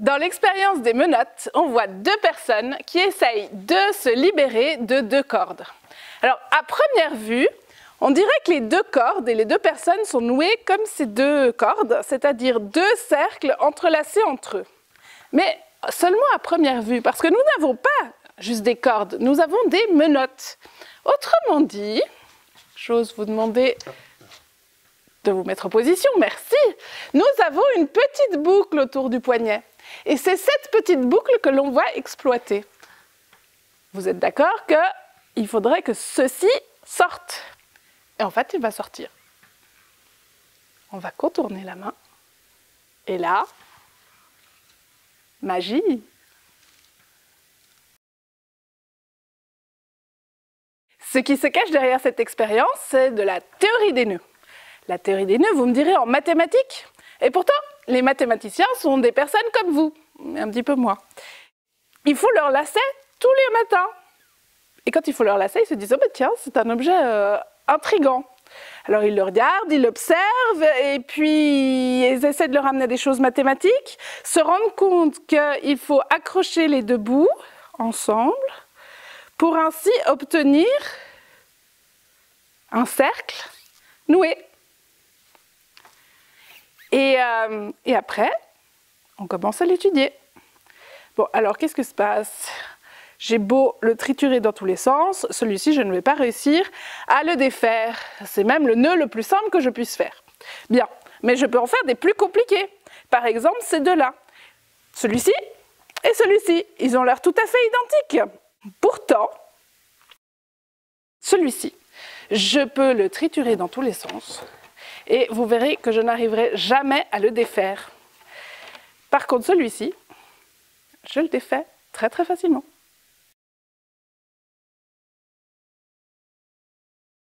Dans l'expérience des menottes, on voit deux personnes qui essayent de se libérer de deux cordes. Alors, à première vue, on dirait que les deux cordes et les deux personnes sont nouées comme ces deux cordes, c'est-à-dire deux cercles entrelacés entre eux. Mais seulement à première vue, parce que nous n'avons pas juste des cordes, nous avons des menottes. Autrement dit, j'ose vous demander de vous mettre en position, merci. Nous avons une petite boucle autour du poignet. Et c'est cette petite boucle que l'on va exploiter. Vous êtes d'accord qu'il faudrait que ceci sorte. Et en fait, il va sortir. On va contourner la main. Et là, magie. Ce qui se cache derrière cette expérience, c'est de la théorie des nœuds. La théorie des nœuds, vous me direz, en mathématiques. Et pourtant, les mathématiciens sont des personnes comme vous, un petit peu moins. Il faut leur lacet tous les matins. Et quand il faut leur lacet, ils se disent « Oh, ben tiens, c'est un objet intriguant ». Alors ils le regardent, ils l'observent, et puis ils essaient de leur amener des choses mathématiques, se rendent compte qu'il faut accrocher les deux bouts ensemble pour ainsi obtenir un cercle noué. Et après, on commence à l'étudier. Bon, alors qu'est-ce que se passe? J'ai beau le triturer dans tous les sens, celui-ci, je ne vais pas réussir à le défaire. C'est même le nœud le plus simple que je puisse faire. Bien, mais je peux en faire des plus compliqués. Par exemple, ces deux-là. Celui-ci et celui-ci. Ils ont l'air tout à fait identiques. Pourtant, celui-ci, je peux le triturer dans tous les sens. Et vous verrez que je n'arriverai jamais à le défaire. Par contre, celui-ci, je le défais très très facilement.